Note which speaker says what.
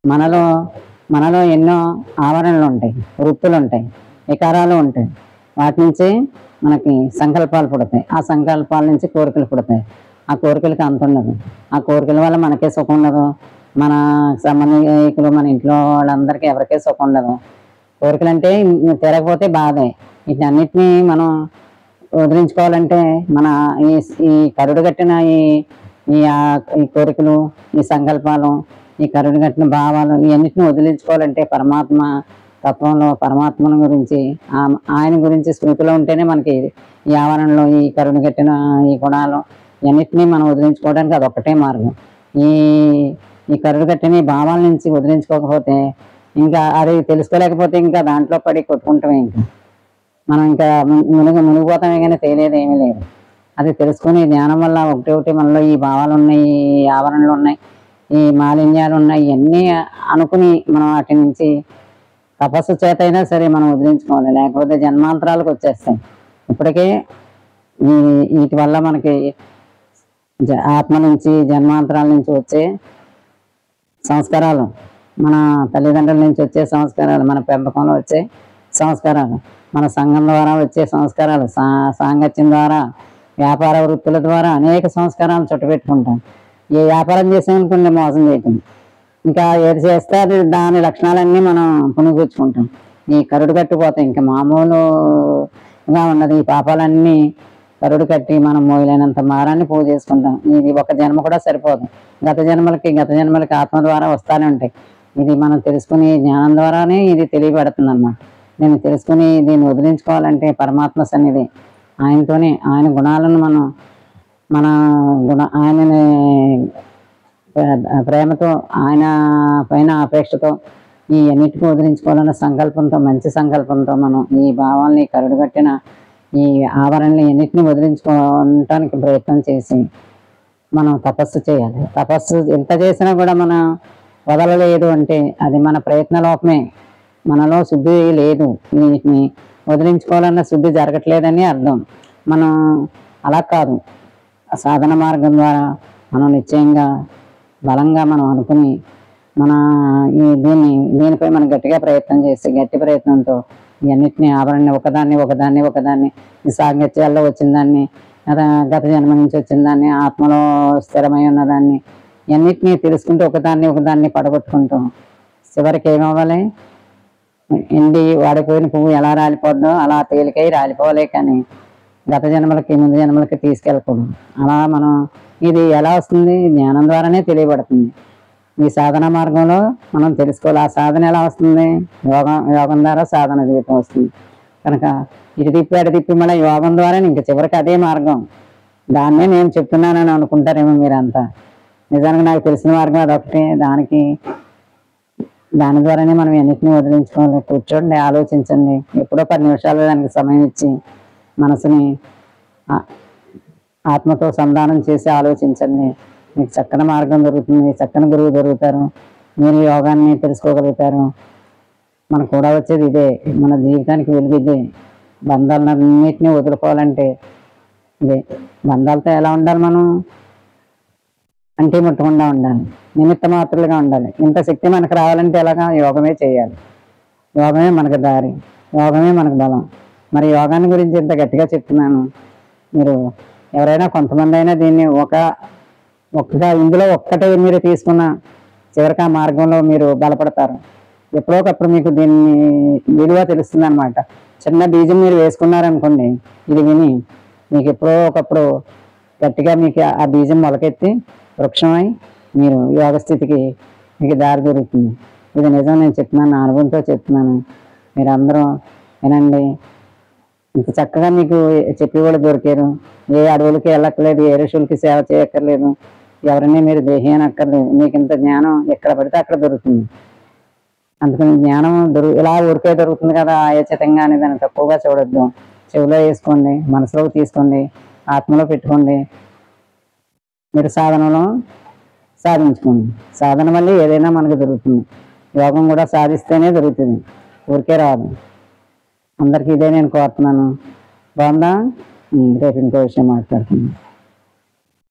Speaker 1: మనలో మనలో ఎన్నో ఆవరణలు ఉంటాయి, వృత్తులు ఉంటాయి, వికారాలు ఉంటాయి. వాటి నుంచి మనకి సంకల్పాలు పుడతాయి, ఆ సంకల్పాల నుంచి కోరికలు పుడతాయి. ఆ కోరికలకి అంత ఉండదు. ఆ కోరికల వల్ల మనకే సుఖం ఉండదు, మన సంబంధికులు మన ఇంట్లో వాళ్ళందరికీ ఎవరికే సుఖం ఉండదు. కోరికలు అంటే తిరగకపోతే బాధే. వీటన్నిటినీ మనం వదిలించుకోవాలంటే మన ఈ ఈ కరుడు కట్టిన ఈ ఈ ఈ కోరికలు, ఈ సంకల్పాలు, ఈ కరుడు కట్టిన భావాలు ఇవన్నిటిని వదిలించుకోవాలంటే పరమాత్మ తత్వంలో పరమాత్మను గురించి ఆయన గురించి స్మృతిలో ఉంటేనే మనకి ఈ ఆవరణలో ఈ కరుడు కట్టిన ఈ గుణాలు ఇవన్నిటినీ మనం వదిలించుకోవడానికి అదొక్కటే మార్గం. ఈ ఈ కరుడు కట్టిన ఈ భావాల నుంచి వదిలించుకోకపోతే ఇంకా అది తెలుసుకోలేకపోతే ఇంకా దాంట్లో పడి కొట్టుకుంటామే. ఇంకా మనం ఇంకా మునిగిపోతామే కానీ తేలేది ఏమీ లేదు. అది తెలుసుకుని జ్ఞానం వల్ల ఒకటి ఒకటి మనలో ఈ భావాలు ఉన్నాయి, ఈ ఆవరణలు ఉన్నాయి, ఈ మాలిన్యాలు ఉన్నాయి, ఇవన్నీ అనుకుని మనం వాటి నుంచి తపస్సు చేత అయినా సరే మనం వదిలించుకోవాలి, లేకపోతే జన్మాంతరాలకు వచ్చేస్తాం. ఇప్పటికే వీటి వల్ల మనకి ఆత్మ నుంచి జన్మాంతరాల నుంచి వచ్చే సంస్కారాలు, మన తల్లిదండ్రుల నుంచి వచ్చే సంస్కారాలు, మన పెంపకంలో వచ్చే సంస్కారాలు, మన సంఘం ద్వారా వచ్చే సంస్కారాలు, సాంగత్యం ద్వారా, వ్యాపార వృత్తుల ద్వారా అనేక సంస్కారాలు చుట్టపెట్టుకుంటాం. ఏ వ్యాపారం చేసామనుకుంటే మోసం చేయటం, ఇంకా ఏది చేస్తే అది దాని లక్షణాలన్నీ మనం పుణుగుచ్చుకుంటాం. ఈ కరుడు కట్టిపోతాయి, ఇంకా మామూలుగా ఉన్నది. ఈ పాపాలన్నీ కరుడు కట్టి మనం మోయలేనంత మారాన్ని పూజ చేసుకుంటాం. ఇది ఒక జన్మ కూడా సరిపోదు. గత జన్మలకి ఆత్మ ద్వారా వస్తానే ఉంటాయి. ఇది మనం తెలుసుకుని జ్ఞానం ద్వారానే ఇది తెలియబడుతుంది అన్నమాట. దీన్ని తెలుసుకుని దీన్ని వదిలించుకోవాలంటే పరమాత్మ సన్నిధి, ఆయనతోనే, ఆయన గుణాలను మనం ఆయనని ప్రేమతో, ఆయన పైన అపేక్షతో ఈ అన్నిటికీ వదిలించుకోవాలన్న సంకల్పంతో, మంచి సంకల్పంతో మనం ఈ భావాల్ని కరుడు కట్టిన ఈ ఆవరణని అన్నిటిని వదిలించుకోవటానికి ప్రయత్నం చేసి మనం తపస్సు చేయాలి. తపస్సు ఎంత చేసినా కూడా మనం వదలలేదు అంటే అది మన ప్రయత్న లోపమే, మనలో శుద్ధి లేదు. వీటిని వదిలించుకోవాలన్న శుద్ధి జరగట్లేదని అర్థం. మనం అలా కాదు, సాధన మార్గం ద్వారా మనం నిశ్చయంగా బలంగా మనం అనుకుని మన దీనిపై మనం గట్టిగా ప్రయత్నం చేసి గట్టి ప్రయత్నంతో ఇవన్నిటిని ఆవరణని ఒకదాన్ని ఈ సాంగత్యాల్లో వచ్చిన దాన్ని, గత జన్మ నుంచి వచ్చిన దాన్ని, ఆత్మలో స్థిరమై ఉన్నదాన్ని ఇవన్నిటినీ తెలుసుకుంటూ ఒకదాన్ని పడగొట్టుకుంటాం. చివరికి ఏమవ్వాలి? ఎండి వాడిపోయిన పువ్వు ఎలా రాలిపోద్దో అలా తేలికై రాలిపోలే, కానీ గత జన్మలకి ముందు జన్మలకి తీసుకెళ్ళకూడదు. అలా మనం ఇది ఎలా వస్తుంది? జ్ఞానం ద్వారానే తెలియబడుతుంది. ఈ సాధన మార్గంలో మనం తెలుసుకోవాలి. ఆ సాధన ఎలా వస్తుంది? యోగం ద్వారా సాధన జీవితం వస్తుంది. కనుక ఇటు తిప్పి మళ్ళీ యోగం ద్వారా ఇంక చివరికి అదే మార్గం. దాన్నే నేను చెప్తున్నానని అనుకుంటారేమో మీరంతా. నిజానికి నాకు తెలిసిన మార్గం అదొకటే. దాని ద్వారానే మనం ఎన్నిటిని వదిలించుకోవాలి. కూర్చోండి, ఆలోచించండి. ఎప్పుడో 10 నిమిషాలు దానికి సమయం ఇచ్చి మనసుని ఆత్మతో సంధానం చేసి ఆలోచించండి. మీకు చక్కని మార్గం దొరుకుతుంది, చక్కని గురువు దొరుకుతారు, మీరు యోగాన్ని తెలుసుకోగలుగుతారు. మనకు కూడా వచ్చేది ఇదే, మన జీవితానికి వెలుగు ఇదే. బంధాలన్నింటినీ వదులుకోవాలంటే ఇదే. బంధాలతో ఎలా ఉండాలి? మనం అంటే ముట్టకుండా ఉండాలి, నిమిత్త మాత్రులుగా ఉండాలి. ఇంత శక్తి మనకు రావాలంటే ఎలాగా? యోగమే చేయాలి. యోగమే మనకు దారి, యోగమే మనకు బలం. మరి యోగాన్ని గురించి ఇంత గట్టిగా చెప్తున్నాను. మీరు ఎవరైనా కొంతమంది అయినా దీన్ని ఇందులో ఒక్కటే మీరు తీసుకున్న చివరికి ఆ మార్గంలో మీరు బలపడతారు. ఎప్పుడో ఒకప్పుడు మీకు దీన్ని విలువ తెలుస్తుంది అనమాట. చిన్న బీజం మీరు వేసుకున్నారనుకోండి, ఇది విని మీకు ఎప్పుడో ఒకప్పుడు గట్టిగా మీకు ఆ బీజం మొలకెత్తి వృక్షమై మీరు యోగ స్థితికి మీకు దారి దొరుకుతుంది. ఇది నిజం, నేను చెప్తున్నాను, నా అనుభవంతో చెప్తున్నాను. మీరు అందరూ వినండి. ఇంత చక్కగా మీకు చెప్పి కూడా దొరికారు. ఏ అడవులకి వెళ్ళక్కర్లేదు, ఏ ఋషులకి సేవ చేయక్కర్లేదు, ఎవరిని మీరు దేహి అనక్కర్లేదు. మీకు ఇంత జ్ఞానం ఎక్కడ పడితే అక్కడ దొరుకుతుంది. అందుకని జ్ఞానం ఇలా ఊరికే దొరుకుతుంది కదా ఆయచితంగా అని దాన్ని తక్కువగా చూడొద్దు. చెవిలో వేసుకోండి, మనసులోకి తీసుకోండి, ఆత్మలో పెట్టుకోండి. మీరు సాధనలో సాధించుకోండి. సాధన వల్ల ఏదైనా మనకు దొరుకుతుంది. యోగం కూడా సాధిస్తేనే దొరుకుతుంది, ఊరికే రాదు. అందరికీ ఇదే నేను కోరుతున్నాను. బాగుందా? రేపు ఇంకో విషయం మాట్లాడుతున్నాను.